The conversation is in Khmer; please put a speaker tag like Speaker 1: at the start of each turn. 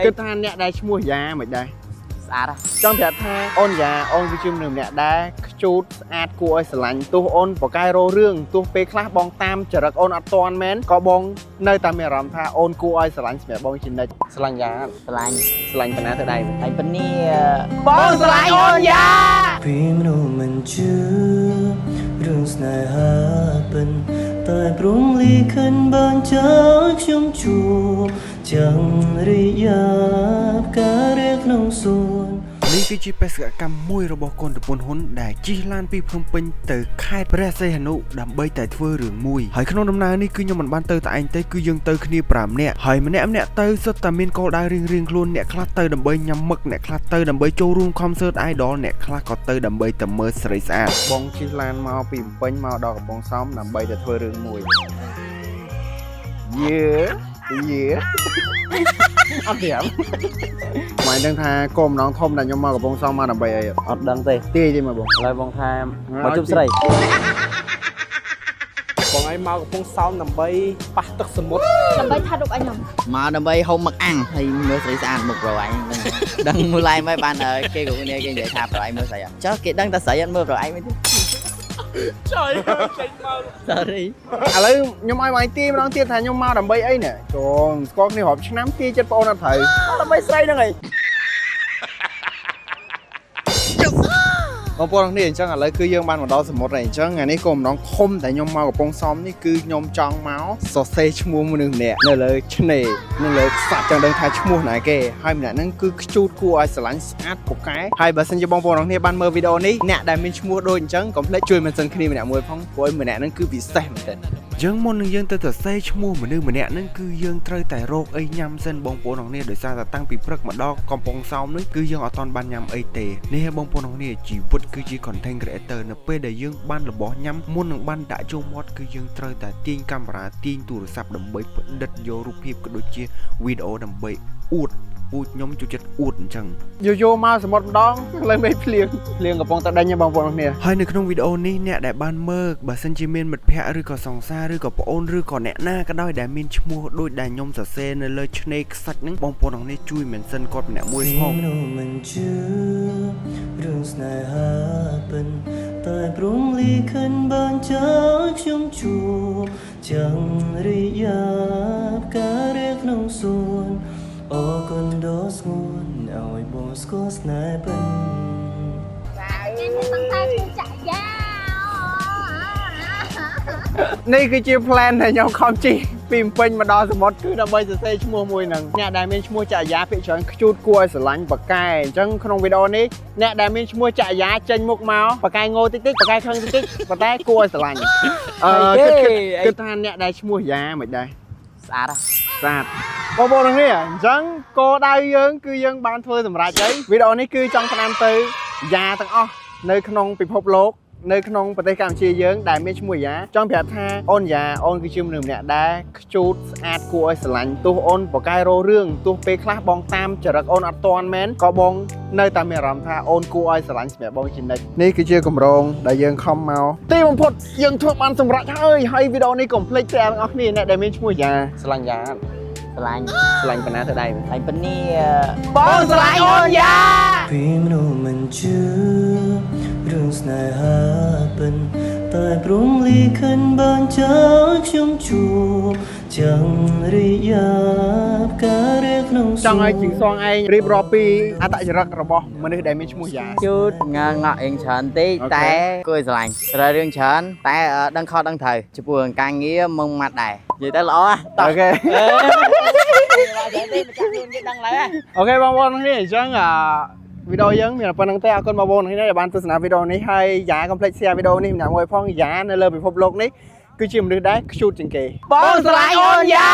Speaker 1: គឺថាអ្នកដែលឈ្មោះយ៉ាមិនដែរ
Speaker 2: ស្អាត
Speaker 1: ចង់ប្រាប់ថាអូនយ៉ាអូនគឺជាមនុស្សម្នាក់ដែលខ្ជូតស្អាតគួរឲ្យស្រឡាញ់ទោះអូនបកែរោរឿងទោះពេលខ្លះបងតាមចរិតអូនអត់តាន់មែនក៏បងនៅតែមានអារម្មណ៍ថាអូនគួរឲ្យស្រឡាញ់សម្រាប់បងជានិច្ចស្រឡាញ់យ៉ា
Speaker 2: ស្រឡាញ់
Speaker 1: ប៉ុណ្ណាទៅដែរ
Speaker 2: ហើយប៉ុណ្នេះបងស្រឡាញ់អូនយ៉ា
Speaker 3: ពីមនុស្សមិនជឿរឿងស្នេហាពិនតែព្រមលីខិនបានចោលខ្ញុំជួបចាំរិយាការរៀបក្នុងសួន
Speaker 1: នេះគឺជាបេសកកម្មមួយរបស់កូនតពុនហ៊ុនដែលជិះឡានពីភ្នំពេញទៅខេត្តព្រះសីហនុដើម្បីតែធ្វើរឿងមួយហើយក្នុងដំណើរនេះគឺខ្ញុំមិនបានទៅតែឯងទេគឺយើងទៅគ្នា5នាក់ហើយម្នាក់ទៅសុទ្ធតែមានគោលដៅរៀងៗខ្លួនអ្នកខ្លះទៅដើម្បីញ៉ាំមឹកអ្នកខ្លះទៅដើម្បីចូលរួម concert idol អ្នកខ្លះក៏ទៅដើម្បីតែមើលស្រីស្អាតបងជិះឡានមកពីភ្នំពេញមកដល់កំពង់សោមដើម្បីតែធ្វើរឿងមួយយេអត់ទៀតមិនដឹងថាគោលម្ដងធំដែលខ្ញុំមកកំពង់សោមមកដើម្បីអី
Speaker 2: អត់ដឹងទេ
Speaker 1: ទីទេមើលបង
Speaker 2: ឥឡូវបងថាមកជប់ស្រី
Speaker 1: បងឯងមកកំពង់សោមដើម្បីប៉ះទឹកសមុទ្រ
Speaker 4: ដើម្បីថតរូបអញខ្ញុំ
Speaker 2: មកដើម្បីហូបមឹកអាំងហើយមើលស្រីស្អាតមុខប្រអញដឹងមើលឯងមិនបានគេគ្រប់គ្នាគេនិយាយថាប្រអញមើលស្រីអត់ចុះគេដឹងតែស្រីអត់មើលប្រអញមិនទេ
Speaker 1: trời ơiចេញមក
Speaker 2: sorry
Speaker 1: ឥឡូវខ្ញុំឲ្យបងទាម្ដងទៀតថាខ្ញុំមកដើម្បីអីនេះចូលស្គាល់គ្នារាប់ឆ្នាំទាចិត្តបងអូនអត់ត្រូវដើម្បីស្រីហ្នឹងឯងបងប្អូននេះអញ្ចឹងឥឡូវគឺយើងបានមកដល់សមុទ្រហើយអញ្ចឹងថ្ងៃនេះក៏ម្ដងធំតែខ្ញុំមកកំពង់សោមនេះគឺខ្ញុំចង់មកសរសេរឈ្មោះមនុស្សម្នាក់នៅលើឆ្នេរនៅលើខ្សាច់ចង់ដឹងថាឈ្មោះណាគេហើយម្នាក់ហ្នឹងគឺខ្ជូតគួរឲ្យស្រឡាញ់ស្អាតពូកែហើយបើសិនជាបងប្អូនគ្នាបានមើលវីដេអូនេះអ្នកដែលមានឈ្មោះដូចអញ្ចឹងកុំភ្លេចជួយមិនសិនគ្នាម្នាក់មួយផងព្រោះម្នាក់ហ្នឹងគឺពិសេសមែនទែនយើងមុននឹងយើងទៅសរសេរឈ្មោះមនុស្សម្នាក់ហ្នឹងគឺយើងត្រូវតែរកអីញ៉ាំសិនបងប្អូនគ្នាដោយសារតែតាំងពីព្រឹកមកដល់កំពង់សោមនេះគឺយើងអត់ទាន់បានញ៉ាំអីទេនេះបងប្អូនគ្នាជីវិតគឺជា content creator នៅពេលដែលយើងបានរបស់ញ៉ាំមុននឹងបានដាក់ចូលមាត់គឺយើងត្រូវតែទាញកាមេរ៉ាទាញទូរស័ព្ទដើម្បីផ្ដិតយករូបភាពក៏ដូចជាវីដេអូដើម្បីអួតពូខ្ញុំចូលចិត្តអួតអញ្ចឹងយោមកសមុទ្រម្ដងលើមេភ្លៀងកំពុងតែដេញបងប្អូនគ្នាហើយនៅក្នុងវីដេអូនេះអ្នកដែលបានមើលបើសិនជាមានមិត្តភ័ក្តិឬក៏សង្សារឬក៏ប្អូនឬក៏អ្នកណាក៏ដោយដែលមានឈ្មោះដូចដែលខ្ញុំសរសេរនៅលើឆ្នេរខ្សាច់ហ្នឹងបងប្អូនគ្នាជួយមិនសិនគាត់ម្នាក់មួយផង
Speaker 3: មិនជឿរឿងស្នេហាពិនតែព្រមលីខិនបានចោលខ្ញុំជួបចាំរិយាការរៀបក្នុងសួនអូកូនដោស្ងួនឲ្យបងស្គាល់ស្នេហ៍ពិន
Speaker 1: នេះគឺជា plan ដែលខ្ញុំខំជិះពីពេញមកដល់សមុទ្រគឺដើម្បីសរសេរឈ្មោះមួយហ្នឹងអ្នកដែលមានឈ្មោះចក្រយាភាគច្រើនខ្ជូតគួរឲ្យស្រឡាញ់បកែអញ្ចឹងក្នុងវីដេអូនេះអ្នកដែលមានឈ្មោះចក្រយាចេញមុខមកបកែងោតិចបកែខឹងតិចប៉ុន្តែគួរឲ្យស្រឡាញ់គិតថាអ្នកដែលឈ្មោះយ៉ាមិនដែរ
Speaker 2: ស្អាត
Speaker 1: ស្អាតបងប្អូនគ្នាអញ្ចឹងគោលដៅយើងគឺយើងបានធ្វើសម្រេចហើយវីដេអូនេះគឺចង់ផ្ដាំទៅយ៉ាទាំងអស់នៅក្នុងពិភពលោកនៅក្នុងប្រទេសកម្ពុជាយើងដែលមានឈ្មោះយ៉ាចង់ប្រាប់ថាអូនយ៉ាអូនគឺជាមនុស្សម្នាក់ដែលខ្ជូតស្អាតគួរឲ្យស្រឡាញ់ទោះអូនបកែរោរឿងទោះពេលខ្លះបងតាមចរិតអូនអត់តាន់មែនក៏បងនៅតែមានអារម្មណ៍ថាអូនគួរឲ្យស្រឡាញ់សម្រាប់បងជានិច្ចនេះគឺជាកម្រងដែលយើងខំមកទីបំផុតយើងធ្វើបានសម្រេចហើយវីដេអូនេះកុំភ្លេចแชร์ទាំងអស់គ្នាអ្នកដែលមានឈ្មោះយ៉ាស្រឡាញ់យ៉ា
Speaker 2: ស្រឡាញ់
Speaker 1: ប៉ុណ្ណាទៅដែរ
Speaker 2: ហើយប៉ុណ្នេះបងស្រឡាញ់អូនយ៉ា
Speaker 3: ពីមនុស្សមិនជឿរឿងស្នេហាពិនតែព្រមលីខិនបានចោលខ្ញុំជួបចាំរិយាការរៀបក្នុងសួន
Speaker 1: ចង់ឲ្យជាងសងឯងរៀបរាប់ពីអត្តចរិតរបស់មនុស្សដែលមានឈ្មោះយ៉ា
Speaker 2: ជូតងងក់អៀងច្រើនតិចតែគួរឲ្យស្រឡាញ់ត្រូវរឿងច្រើនតែដឹងខុសដឹងត្រូវចំពោះការងារមុំម៉ាត់ដែរនិយាយទៅល្អ
Speaker 1: អូខេអូខេបងប្អូននេះអញ្ចឹងវីដេអូយើងមានប៉ុណ្្នឹងទេអរគុណបងប្អូនគ្នាដែលបានទស្សនាវីដេអូនេះហើយយ៉ាកុំភ្លេច share វីដេអូនេះម្នាក់មួយផងយ៉ានៅលើពិភពលោកនេះគឺជាមនុស្សដែលខ្ជូតជាងគេ
Speaker 2: បងស្រឡាញ់អូនយ៉ា